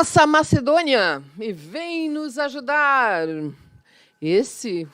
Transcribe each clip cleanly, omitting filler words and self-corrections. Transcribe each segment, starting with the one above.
Passa a Macedônia e vem nos ajudar. Esse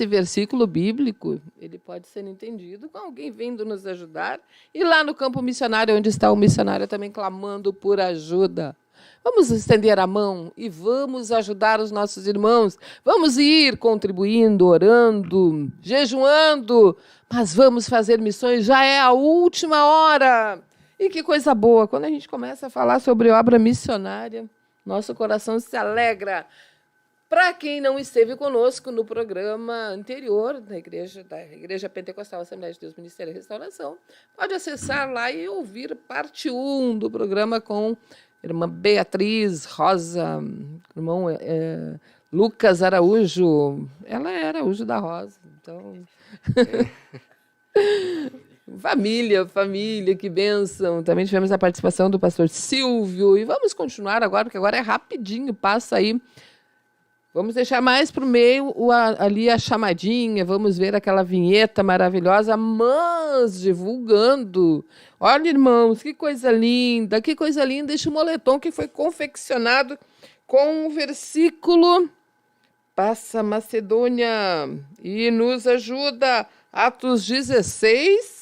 versículo bíblico, ele pode ser entendido com alguém vindo nos ajudar. E lá no campo missionário, onde está o missionário também clamando por ajuda. Vamos estender a mão e vamos ajudar os nossos irmãos. Vamos ir contribuindo, orando, jejuando, mas vamos fazer missões. Já é a última hora. E que coisa boa, quando a gente começa a falar sobre obra missionária, nosso coração se alegra. Para quem não esteve conosco no programa anterior da Igreja Pentecostal Assembleia de Deus Ministério e Restauração, pode acessar lá e ouvir parte 1 do programa com a irmã Beatriz Rosa, irmão Lucas Araújo. Ela é Araújo da Rosa, então... Família, que bênção. Também tivemos a participação do pastor Silvio. E vamos continuar agora, porque agora é rapidinho, passa aí. Vamos deixar mais para o meio ali a chamadinha, vamos ver aquela vinheta maravilhosa, mas divulgando. Olha, irmãos, que coisa linda este moletom que foi confeccionado com o versículo Passa Macedônia e nos ajuda. Atos 16,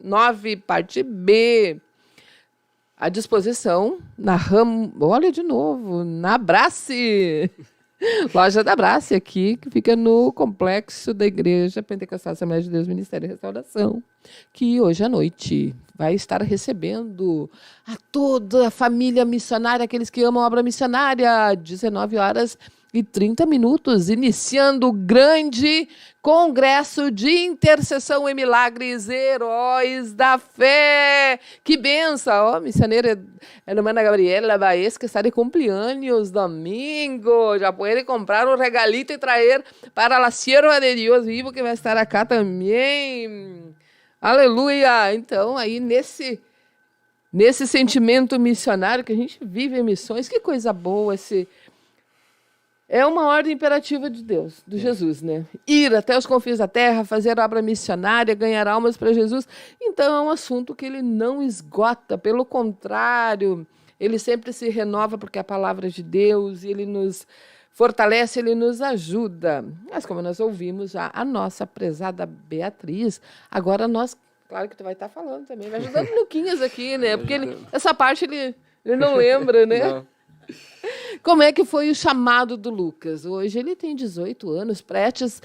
9, parte B. À disposição olha de novo, na Abrace. Loja da Abrace aqui, que fica no complexo da Igreja Pentecostal Assembleia de Deus Ministério e Restauração, que hoje à noite vai estar recebendo a toda a família missionária, aqueles que amam a obra missionária, 19h30, iniciando o grande Congresso de Intercessão e Milagres, Heróis da Fé. Que benção! Missioneira hermana Gabriela Baez, que está de cumpleaños domingo. Já pode comprar um regalito e trazer para a sierva de Deus vivo, que vai estar acá também. Aleluia! Então, aí nesse sentimento missionário que a gente vive em missões, que coisa boa esse... É uma ordem imperativa de Deus, de Jesus, né? Ir até os confins da terra, fazer obra missionária, ganhar almas para Jesus. Então, é um assunto que ele não esgota. Pelo contrário, ele sempre se renova, porque a palavra é de Deus, e ele nos fortalece, ele nos ajuda. Mas, como nós ouvimos já, a nossa prezada Beatriz, agora nós... Claro que tu vai estar falando também, vai ajudando o Luquinhas aqui, né? Porque essa parte ele não lembra, né? Não. Como é que foi o chamado do Lucas? Hoje ele tem 18 anos, prestes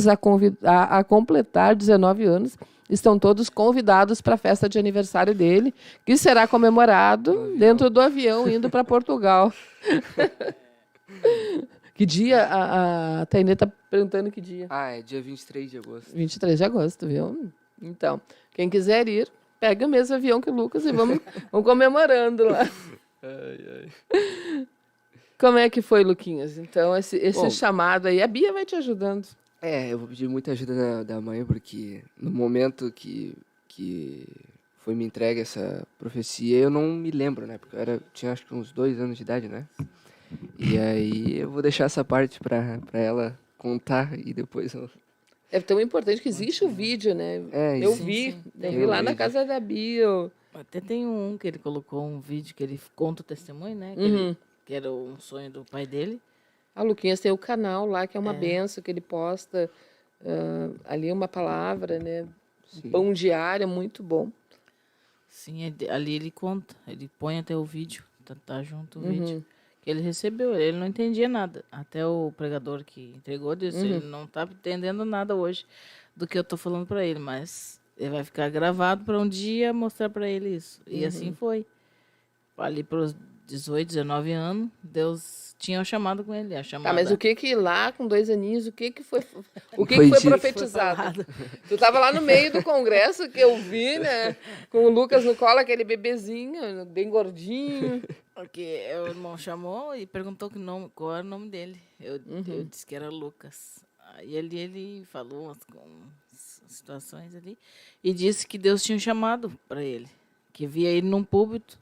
a completar 19 anos. Estão todos convidados para a festa de aniversário dele, que será comemorado dentro do avião, indo para Portugal. Que dia? A Tainê está perguntando que dia. É dia 23 de agosto. 23 de agosto, viu? Então, quem quiser ir, pega o mesmo avião que o Lucas e vamos comemorando lá. Como é que foi, Luquinhas? Então, esse chamado aí, a Bia vai te ajudando. Eu vou pedir muita ajuda da mãe, porque no momento que foi me entregue essa profecia, eu não me lembro, né? Porque eu tinha acho que uns 2 anos de idade, né? E aí eu vou deixar essa parte para ela contar e depois eu... É tão importante que existe o vídeo, né? Eu vi lá na casa da Bia. Até tem que ele colocou um vídeo que ele conta o testemunho, né? Que era um sonho do pai dele. A Luquinhas tem o canal lá, que é uma benção, que ele posta ali uma palavra, né? Sim. Pão diário, muito bom. Sim, ali ele conta, ele põe até o vídeo, tá junto o vídeo. Que ele recebeu, ele não entendia nada. Até o pregador que entregou disse, ele não tá entendendo nada hoje do que eu tô falando para ele, mas ele vai ficar gravado para um dia mostrar para ele isso. E assim foi. Ali para os 18, 19 anos, Deus tinha um chamado com ele. Mas o que lá, com 2 aninhos, o que foi profetizado? Tu estava lá no meio do congresso, que eu vi, né? Com o Lucas no colo, aquele bebezinho, bem gordinho. Porque o irmão chamou e perguntou qual era o nome dele. Eu disse que era Lucas. Aí ele falou umas situações ali e disse que Deus tinha um chamado para ele. Que via ele num púlpito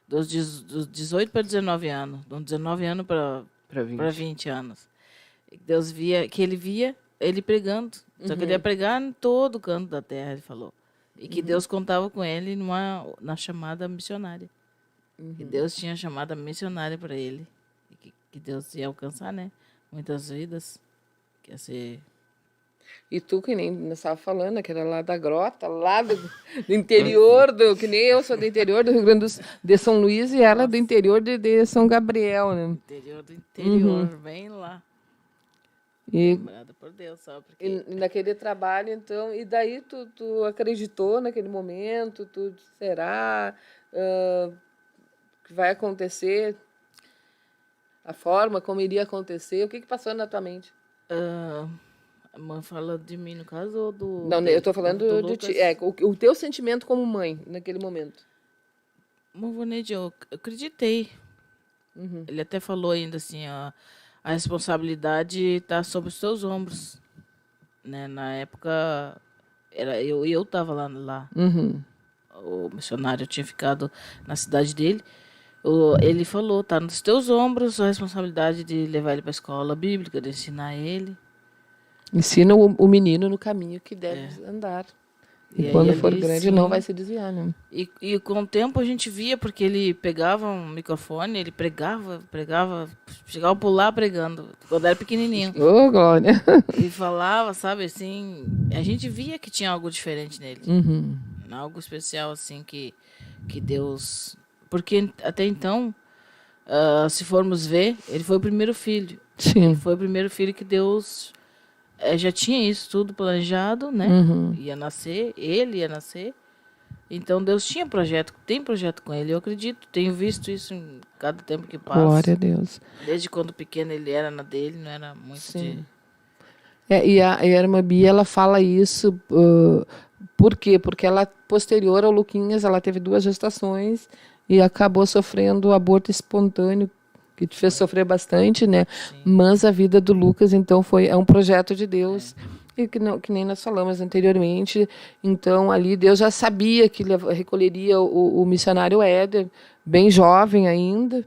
dos 18 para 19 anos. De 19 anos para 20 anos. Deus ele via ele pregando. Só que ele ia pregar em todo o canto da terra, ele falou. E que Deus contava com ele na chamada missionária. Que Deus tinha chamado a missionária para ele. E que Deus ia alcançar, né? Muitas vidas. Que ia ser... E tu, que nem nós estava falando, que era lá da grota, lá do interior, que nem eu sou do interior do Rio Grande de São Luís e ela do interior de São Gabriel, né? Interior do interior, bem lá. E, Lembrada por Deus, só porque... e naquele trabalho, então, e daí tu acreditou naquele momento, tu será que vai acontecer, a forma como iria acontecer, o que passou na tua mente? A mãe fala de mim, no caso, ou do... Não, eu estou falando do de Lucas? ti, o teu sentimento como mãe naquele momento. Mavoneide, eu acreditei. Ele até falou ainda assim, ó, a responsabilidade está sobre os seus ombros. Né? Na época, eu estava lá. O missionário tinha ficado na cidade dele. Ele falou, tá nos teus ombros a responsabilidade de levar ele para a escola bíblica, de ensinar ele. Ensina o menino no caminho que deve andar. E aí, quando for ali, grande, sim. não vai se desviar, né? E com o tempo a gente via, porque ele pegava um microfone, ele pregava, chegava a pular pregando, quando era pequenininho. Ô, glória! E falava, sabe, assim, a gente via que tinha algo diferente nele. Algo especial, assim, que Deus... Porque até então, se formos ver, ele foi o primeiro filho. Sim. Foi o primeiro filho que Deus já tinha isso tudo planejado, né? Ia nascer, ele ia nascer. Então Deus tinha projeto, tem projeto com ele, eu acredito. Tenho visto isso em cada tempo que passa. Glória a Deus. Desde quando pequeno ele era na dele, não era muito Sim. E a irmã Bia, ela fala isso, por quê? Porque ela, posterior ao Luquinhas, ela teve 2 gestações e acabou sofrendo aborto espontâneo, que te fez sofrer bastante, né? Sim. Mas a vida do Lucas, então, é um projeto de Deus, e que nem nós falamos anteriormente. Então, ali, Deus já sabia que recolheria o missionário Éder, bem jovem ainda,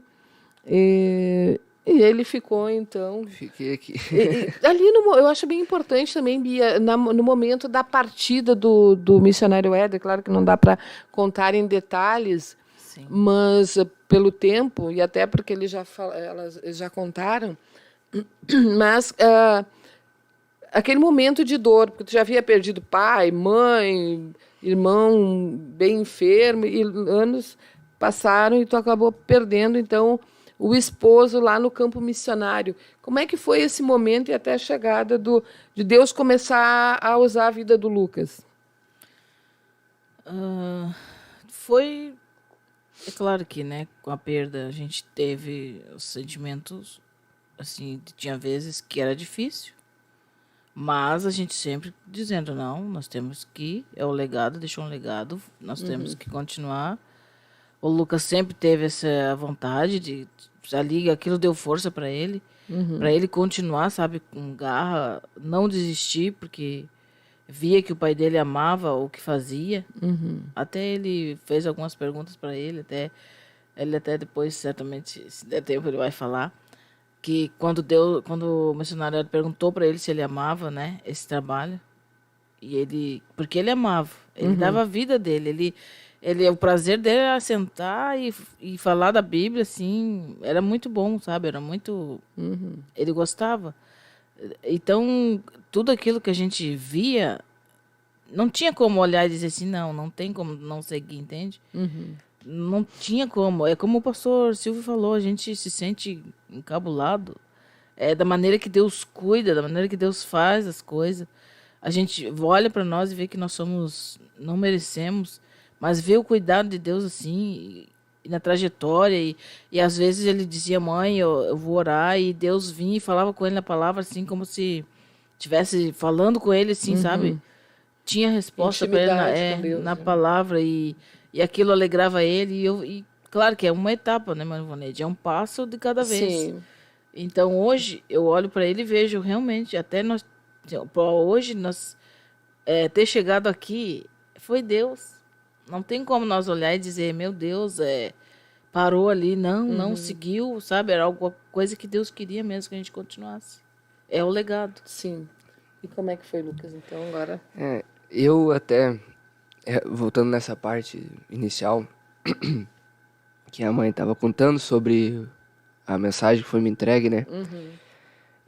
e ele ficou, então... Fiquei aqui. Ali, eu acho bem importante também, Bia, no momento da partida do missionário Éder, claro que não dá para contar em detalhes, Sim. mas pelo tempo, e até porque eles já contaram, mas aquele momento de dor, porque tu já havia perdido pai, mãe, irmão bem enfermo, e anos passaram e tu acabou perdendo, então, o esposo lá no campo missionário. Como é que foi esse momento e até a chegada de Deus começar a usar a vida do Lucas? Foi... É claro que, né, com a perda a gente teve os sentimentos, assim, tinha vezes que era difícil, mas a gente sempre dizendo, não, nós temos que, é o legado, deixou um legado, nós temos que continuar. O Lucas sempre teve essa vontade de ali, aquilo deu força para ele continuar, sabe, com garra, não desistir, porque via que o pai dele amava o que fazia. Até ele fez algumas perguntas para ele, ele até depois, certamente, se der tempo, ele vai falar, que quando o missionário perguntou para ele se ele amava, né, esse trabalho, porque ele amava, ele dava a vida dele, o prazer dele era sentar e falar da Bíblia, assim, era muito bom, sabe? Era muito... Ele gostava. Então, tudo aquilo que a gente via, não tinha como olhar e dizer assim, não tem como não seguir, entende? Não tinha como. É como o pastor Silvio falou, a gente se sente encabulado. É da maneira que Deus cuida, da maneira que Deus faz as coisas. A gente olha para nós e vê que nós não merecemos, mas vê o cuidado de Deus assim, e na trajetória, e às vezes ele dizia, mãe, eu vou orar, e Deus vinha e falava com ele na palavra, assim, como se estivesse falando com ele, assim, sabe? Tinha resposta para ele com Deus, na palavra, e aquilo alegrava ele, e claro que é uma etapa, né, Marivonete? É um passo de cada vez. Sim. Então, hoje, eu olho para ele e vejo, realmente, até hoje, ter chegado aqui, foi Deus. Não tem como nós olhar e dizer, meu Deus, parou ali, não seguiu, sabe? Era alguma coisa que Deus queria mesmo que a gente continuasse. É o legado. Sim. E como é que foi, Lucas, então, agora? Eu até, voltando nessa parte inicial, que a mãe estava contando sobre a mensagem que foi me entregue, né? Uhum.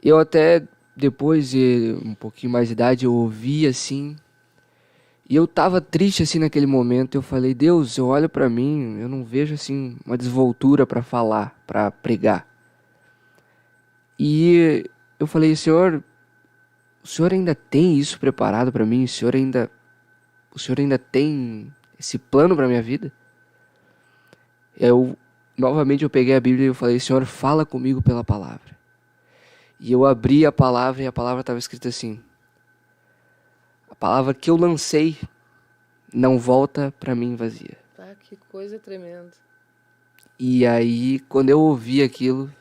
Eu até, depois de um pouquinho mais de idade, eu ouvi assim, e eu tava triste assim naquele momento. Eu falei, Deus, eu olho pra mim, eu não vejo assim uma desvoltura pra falar, pra pregar. E eu falei, Senhor, o Senhor ainda tem isso preparado pra mim? O Senhor ainda tem esse plano pra minha vida? Novamente eu peguei a Bíblia e eu falei, Senhor, fala comigo pela palavra. E eu abri a palavra e a palavra estava escrita assim: a palavra que eu lancei não volta para mim vazia. Ah, que coisa tremenda. E aí, quando eu ouvi aquilo,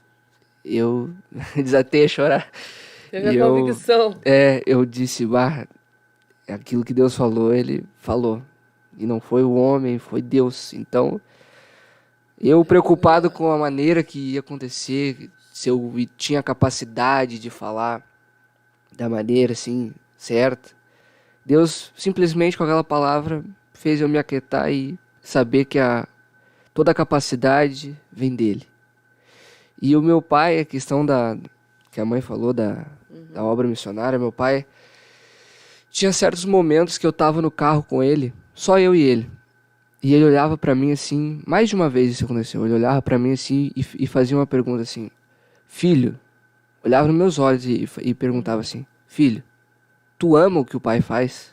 eu desatei a chorar. Teve E a convicção. eu disse, aquilo que Deus falou, Ele falou. E não foi o homem, foi Deus. Então, eu preocupado com a maneira que ia acontecer, se eu tinha capacidade de falar da maneira assim, certa. Deus simplesmente com aquela palavra fez eu me aquietar e saber que toda a capacidade vem dele. E o meu pai, a questão que a mãe falou da obra missionária, meu pai tinha certos momentos que eu tava no carro com ele, só eu e ele. E ele olhava pra mim assim, mais de uma vez isso aconteceu, ele olhava pra mim assim e fazia uma pergunta assim, filho, olhava nos meus olhos e perguntava assim, filho, tu ama o que o pai faz?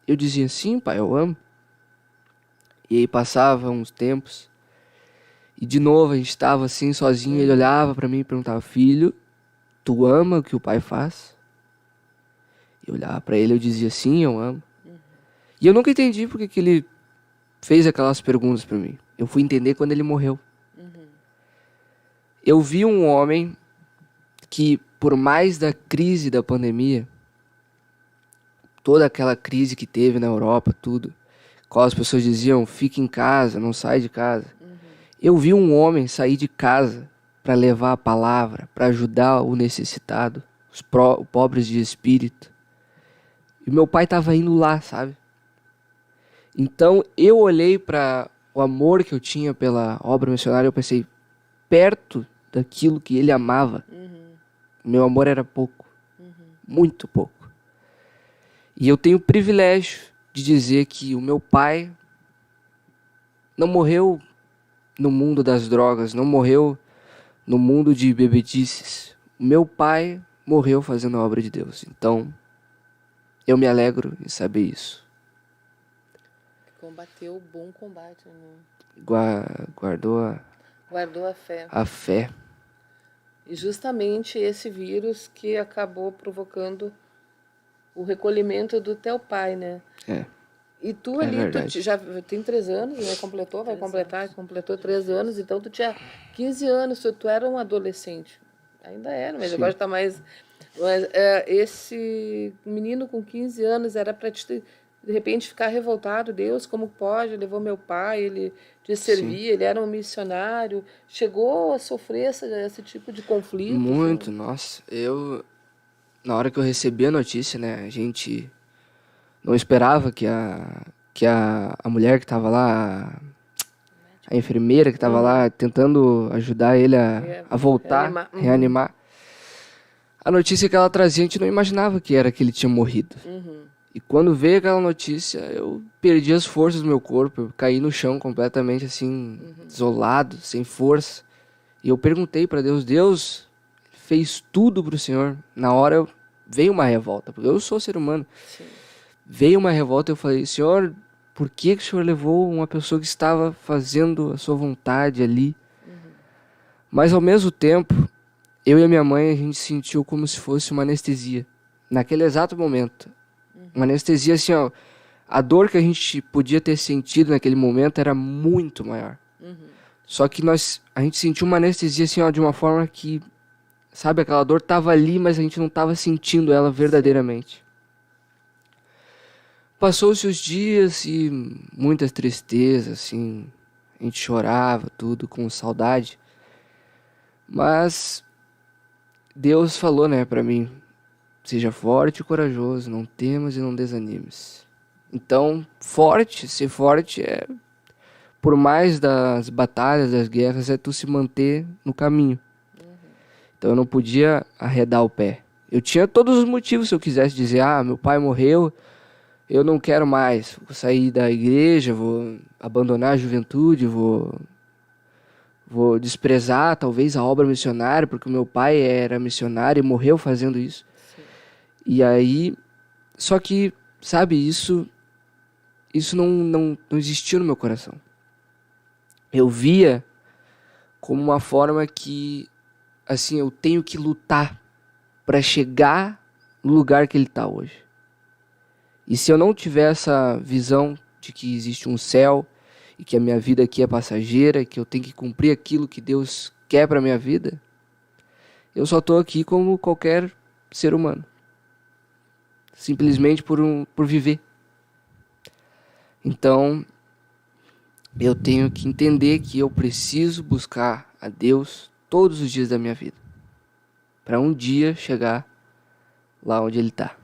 Eu dizia, sim, pai, eu amo. E aí passava uns tempos, e de novo a gente estava assim, sozinho, ele olhava pra mim e perguntava, filho, tu ama o que o pai faz? Eu olhava pra ele e eu dizia, sim, eu amo. E eu nunca entendi porque que ele fez aquelas perguntas pra mim. Eu fui entender quando ele morreu. Eu vi um homem que, por mais da crise da pandemia, toda aquela crise que teve na Europa, tudo, qual as pessoas diziam, fique em casa, não sai de casa. Eu vi um homem sair de casa para levar a palavra, para ajudar o necessitado, os pobres de espírito. E meu pai estava indo lá, sabe? Então eu olhei para o amor que eu tinha pela obra missionária e eu pensei, perto daquilo que ele amava, meu amor era pouco, muito pouco. E eu tenho o privilégio de dizer que o meu pai não morreu no mundo das drogas, não morreu no mundo de bebedices. O meu pai morreu fazendo a obra de Deus. Então, eu me alegro em saber isso. Combateu o bom combate, né? Guardou a fé. E justamente esse vírus que acabou provocando o recolhimento do teu pai, né? É. E tu É ali, verdade. já tem 3 anos, né? Completou 3 anos, então tu tinha 15 anos, tu era um adolescente. Ainda era, mas Sim. agora tá mais... Mas esse menino com 15 anos era para te, de repente, ficar revoltado. Deus, como pode? Levou meu pai, ele te servia, ele era um missionário. Chegou a sofrer esse tipo de conflito? Muito, nossa. Na hora que eu recebi a notícia, né, a gente não esperava que a mulher que estava lá, a enfermeira que estava lá tentando ajudar ele a voltar, reanimar. A notícia que ela trazia, a gente não imaginava que era que ele tinha morrido. E quando veio aquela notícia, eu perdi as forças do meu corpo, eu caí no chão completamente assim, isolado, sem força. E eu perguntei para Deus, Deus fez tudo pro Senhor. Na hora veio uma revolta, porque eu sou ser humano. Sim. Veio uma revolta e eu falei, Senhor, por que o Senhor levou uma pessoa que estava fazendo a sua vontade ali? Mas ao mesmo tempo, eu e a minha mãe, a gente sentiu como se fosse uma anestesia. Naquele exato momento. Uma anestesia assim, ó. A dor que a gente podia ter sentido naquele momento era muito maior. Só que a gente sentiu uma anestesia assim, ó, de uma forma que, sabe, aquela dor estava ali, mas a gente não estava sentindo ela verdadeiramente. Passou-se os dias e muita tristeza, assim, a gente chorava, tudo, com saudade. Mas Deus falou, né, pra mim, seja forte e corajoso, não temas e não desanimes. Então, ser forte é por mais das batalhas, das guerras, é tu se manter no caminho. Então eu não podia arredar o pé. Eu tinha todos os motivos se eu quisesse dizer, meu pai morreu, eu não quero mais, vou sair da igreja, vou abandonar a juventude, vou desprezar talvez a obra missionária, porque o meu pai era missionário e morreu fazendo isso. Sim. E aí, só que, sabe, isso não existia no meu coração. Eu via como uma forma que, assim, eu tenho que lutar para chegar no lugar que ele está hoje. E se eu não tiver essa visão de que existe um céu e que a minha vida aqui é passageira, que eu tenho que cumprir aquilo que Deus quer para a minha vida, eu só estou aqui como qualquer ser humano. Simplesmente por viver. Então, eu tenho que entender que eu preciso buscar a Deus todos os dias da minha vida, para um dia chegar lá onde Ele está.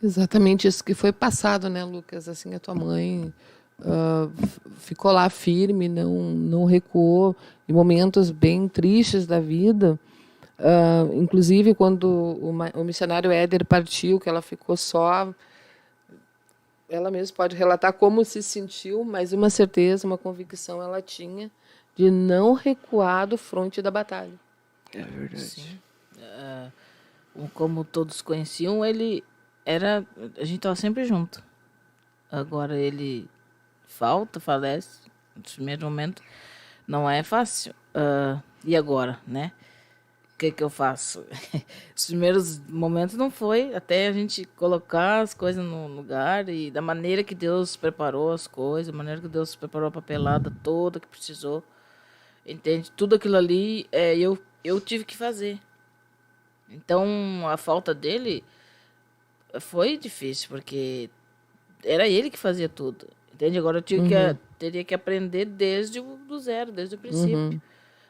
Exatamente isso que foi passado, né, Lucas? Assim, a tua mãe ficou lá firme, não recuou em momentos bem tristes da vida. Inclusive, quando o missionário Éder partiu, que ela ficou só, ela mesma pode relatar como se sentiu, mas uma certeza, uma convicção ela tinha de não recuar do fronte da batalha. É verdade. Sim. Como todos conheciam, ele era... A gente estava sempre junto. Agora ele falece. No primeiro momento, não é fácil. E agora, né? O que eu faço? Os primeiros momentos não foi até a gente colocar as coisas no lugar e da maneira que Deus preparou as coisas, da maneira que Deus preparou a papelada toda que precisou. Entende? Tudo aquilo ali eu tive que fazer. Então, a falta dele foi difícil, porque era ele que fazia tudo. Entende? Agora eu teria que aprender desde o zero, desde o princípio.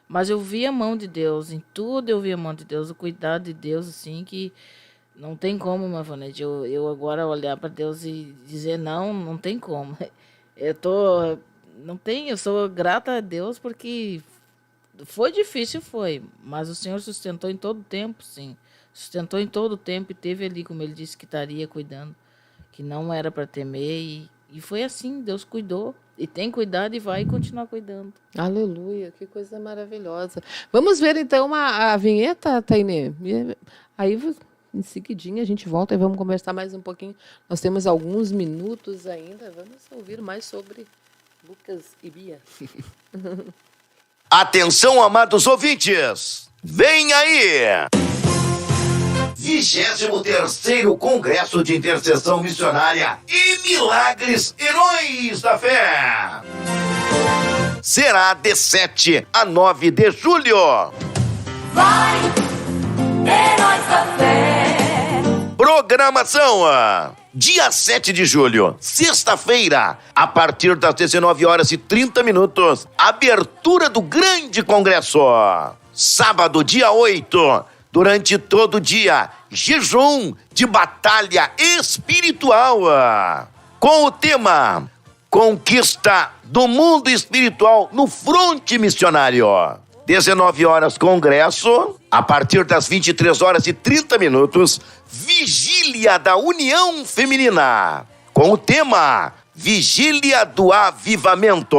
Mas eu vi a mão de Deus, em tudo eu vi a mão de Deus, o cuidado de Deus, assim, que não tem como, Mavanete, eu agora olhar para Deus e dizer não tem como. Eu sou grata a Deus porque foi difícil, mas o Senhor sustentou em todo o tempo, sim. Sustentou em todo o tempo e teve ali, como ele disse, que estaria cuidando, que não era para temer e foi assim, Deus cuidou. E tem cuidado e vai continuar cuidando. Aleluia, que coisa maravilhosa. Vamos ver então a vinheta, Tainê? Aí, em seguidinha, a gente volta e vamos conversar mais um pouquinho. Nós temos alguns minutos ainda. Vamos ouvir mais sobre Lucas e Bia. Atenção, amados ouvintes! Vem aí! 23º Congresso de Intercessão Missionária e Milagres Heróis da Fé. Será de 7 a 9 de julho. Vai, Heróis da Fé. Programação: dia 7 de julho, sexta-feira, a partir das 19h30, abertura do grande congresso. Sábado, dia 8, durante todo o dia, jejum de batalha espiritual, com o tema Conquista do Mundo Espiritual no Fronte Missionário. 19 horas, congresso. A partir das 23h30, Vigília da União Feminina, com o tema Vigília do Avivamento.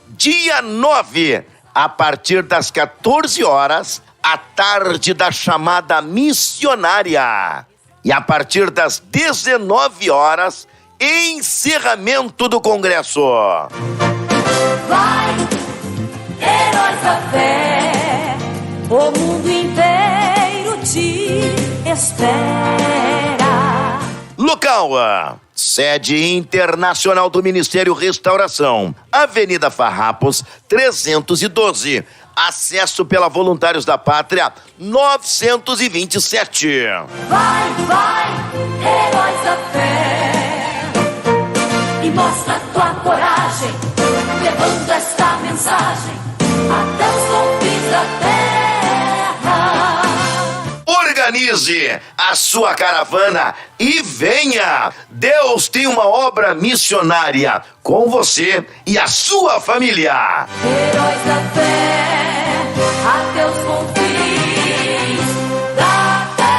Dia 9, a partir das 14 horas, a tarde da chamada missionária. E a partir das 19 horas, encerramento do congresso. Vai, Heróis da Fé, o mundo inteiro te espera. Local: sede internacional do Ministério Restauração, Avenida Farrapos, 312. Acesso pela Voluntários da Pátria, 927. Vai, Heróis da Fé, e mostra tua coragem, levando esta mensagem até os confins da terra. Organize a sua caravana e venha! Deus tem uma obra missionária com você e a sua família. Heróis da fé, até os confins da terra.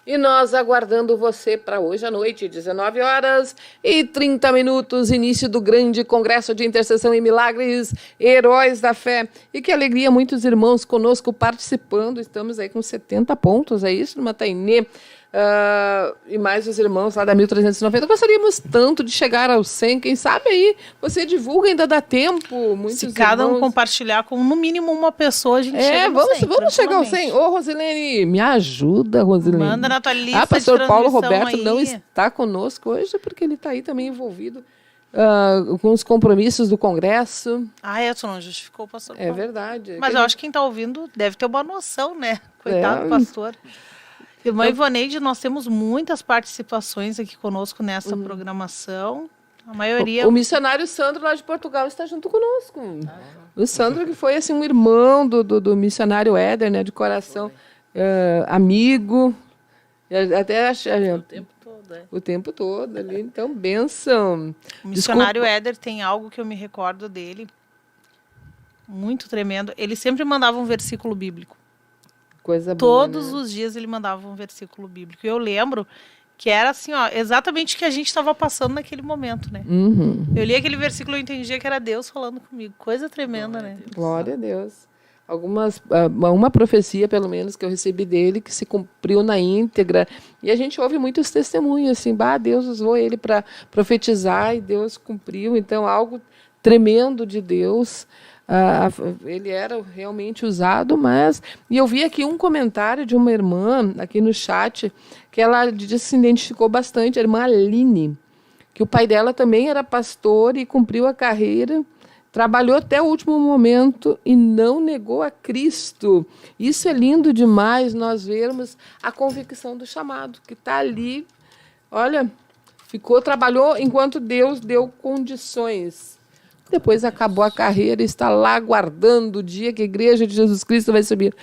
E nós aguardando você para hoje à noite, 19h30, início do grande Congresso de Intercessão e Milagres, Heróis da Fé. E que alegria, muitos irmãos conosco participando. Estamos aí com 70 pontos, é isso, no Matainê. E mais os irmãos lá da 1390. Gostaríamos tanto de chegar aos 100. Quem sabe aí você divulga, ainda dá tempo. Muitos Se cada um irmãos... compartilhar com no mínimo uma pessoa, a gente chega no 100, vamos chegar aos 100. Ô, Rosilene, me ajuda, Rosilene. Manda na tua lista pastor de Paulo transmissão Roberto aí. não está conosco hoje porque ele está aí também envolvido com os compromissos do Congresso. Tu não justificou o pastor É Paulo. verdade. Mas eu acho que quem está ouvindo deve ter uma noção, né? Coitado do pastor. Irmã Ivoneide, nós temos muitas participações aqui conosco nessa programação. A maioria... O missionário Sandro lá de Portugal está junto conosco. O Sandro que foi assim, um irmão do missionário Éder, né, de coração, amigo. Até o tempo todo ali. Então, bênção. O missionário Éder tem algo que eu me recordo dele, muito tremendo. Ele sempre mandava um versículo bíblico. Coisa boa, Todos né? os dias ele mandava um versículo bíblico. E eu lembro que era assim, exatamente o que a gente estava passando naquele momento, né? Uhum. Eu li aquele versículo e entendia que era Deus falando comigo. Coisa tremenda, né? Glória a Deus. Uma profecia, pelo menos, que eu recebi dele, que se cumpriu na íntegra. E a gente ouve muitos testemunhos, assim, Deus usou ele para profetizar e Deus cumpriu. Então, algo tremendo de Deus. Ele era realmente usado, mas... E eu vi aqui um comentário de uma irmã, aqui no chat, que ela disse que se identificou bastante, a irmã Aline, que o pai dela também era pastor e cumpriu a carreira, trabalhou até o último momento e não negou a Cristo. Isso é lindo demais, nós vermos a convicção do chamado, que está ali, olha, trabalhou enquanto Deus deu condições. Depois acabou a carreira e está lá aguardando o dia que a Igreja de Jesus Cristo vai subir.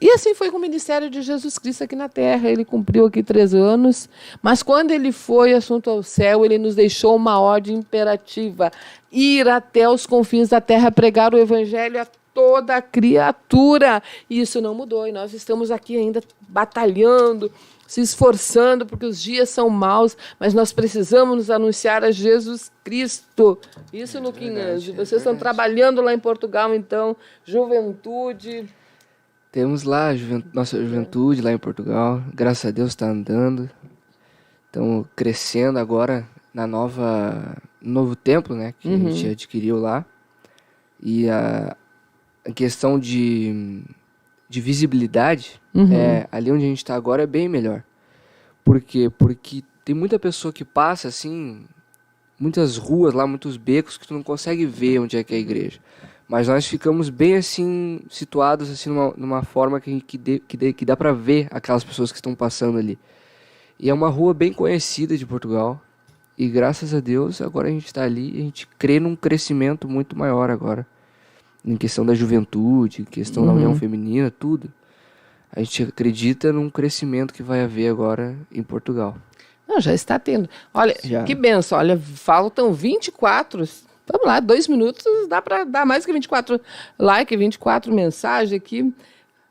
E assim foi com o ministério de Jesus Cristo aqui na Terra. Ele cumpriu aqui 3 anos, mas quando ele foi assunto ao céu, ele nos deixou uma ordem imperativa: ir até os confins da terra, pregar o Evangelho a toda criatura. E isso não mudou, e nós estamos aqui ainda batalhando, se esforçando, porque os dias são maus, mas nós precisamos nos anunciar a Jesus Cristo. Isso, Luquinhas. Vocês estão trabalhando lá em Portugal, então, juventude. Temos lá nossa juventude lá em Portugal. Graças a Deus está andando. Estamos crescendo agora no novo templo, né, que a gente adquiriu lá. E a questão de visibilidade, ali onde a gente está agora é bem melhor. Por quê? Porque tem muita pessoa que passa, assim, muitas ruas lá, muitos becos, que tu não consegue ver onde é que é a igreja. Mas nós ficamos bem, assim, situados, assim, numa forma que dá para ver aquelas pessoas que estão passando ali. E é uma rua bem conhecida de Portugal. E graças a Deus, agora a gente está ali e a gente crê num crescimento muito maior agora. Em questão da juventude, em questão da união feminina, tudo. A gente acredita num crescimento que vai haver agora em Portugal. Não, já está tendo. Olha, que benção. Olha, faltam 24. Vamos lá, 2 minutos, dá para dar mais que 24 likes, 24 mensagens aqui.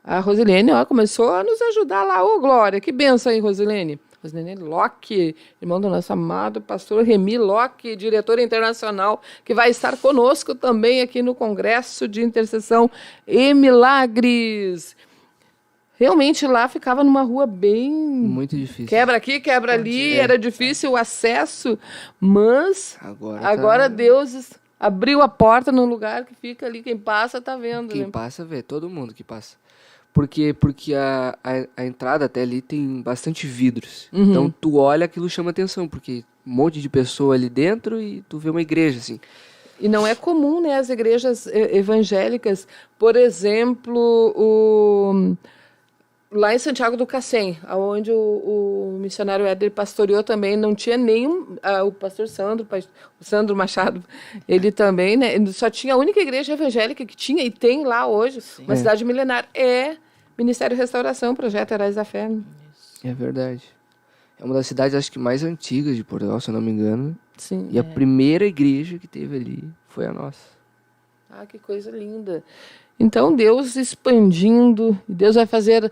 A Rosilene, começou a nos ajudar lá. Ô, Glória, que benção aí, Rosilene. Rosilene Locke, irmão do nosso amado pastor Remi Locke, diretor internacional, que vai estar conosco também aqui no Congresso de Intercessão e Milagres. Realmente lá ficava numa rua bem... Muito difícil. Quebra aqui, quebra ali, era difícil o acesso, mas agora Deus abriu a porta num lugar que fica ali, quem passa tá vendo. Quem passa vê, todo mundo que passa. Porque a entrada até ali tem bastante vidros. Então tu olha, aquilo chama atenção, porque um monte de pessoa ali dentro e tu vê uma igreja, assim. E não é comum, né, as igrejas evangélicas, por exemplo, lá em Santiago do Cacém, onde o missionário Éder pastoreou também, não tinha nenhum... o pastor Sandro, o Sandro Machado, ele também, né? Só tinha a única igreja evangélica que tinha e tem lá hoje, uma cidade milenar, é Ministério Restauração, Projeto Heróis da Fé. É verdade. É uma das cidades, acho que mais antigas de Portugal, se eu não me engano. Sim. E a primeira igreja que teve ali foi a nossa. Ah, que coisa linda. Então, Deus expandindo, Deus vai fazer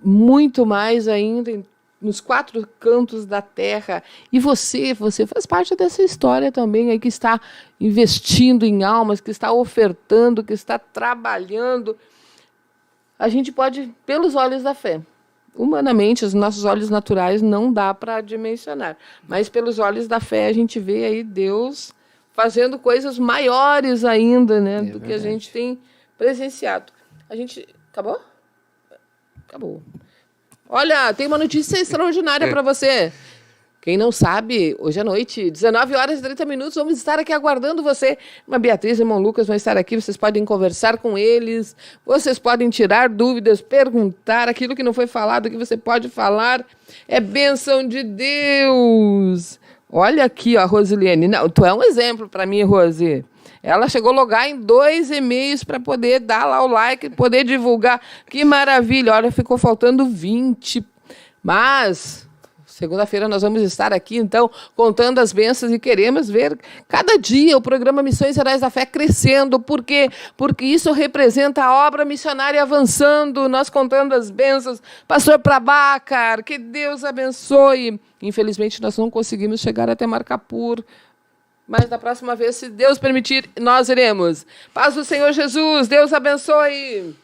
muito mais ainda nos 4 cantos da terra. E você faz parte dessa história também, aí que está investindo em almas, que está ofertando, que está trabalhando. A gente pode, pelos olhos da fé, humanamente, os nossos olhos naturais não dá para dimensionar, mas pelos olhos da fé a gente vê aí Deus fazendo coisas maiores ainda, né, do que a gente tem presenciado. A gente... Acabou? Acabou. Olha, tem uma notícia extraordinária para você. Quem não sabe, hoje à noite, 19h30, vamos estar aqui aguardando você. A Beatriz e o irmão Lucas vão estar aqui, vocês podem conversar com eles, vocês podem tirar dúvidas, perguntar aquilo que não foi falado, que você pode falar. É bênção de Deus. Olha aqui, ó, a Rosilene. Não, tu é um exemplo para mim, Rose. Ela chegou a logar em 2 e-mails para poder dar lá o like, poder divulgar. Que maravilha. Olha, ficou faltando 20. Mas... segunda-feira nós vamos estar aqui, então, contando as bênçãos e queremos ver cada dia o programa Missões Heróis da Fé crescendo. Por quê? Porque isso representa a obra missionária avançando, nós contando as bênçãos. Pastor Prabácar, que Deus abençoe. Infelizmente, nós não conseguimos chegar até Marcapur, mas da próxima vez, se Deus permitir, nós iremos. Paz do Senhor Jesus, Deus abençoe.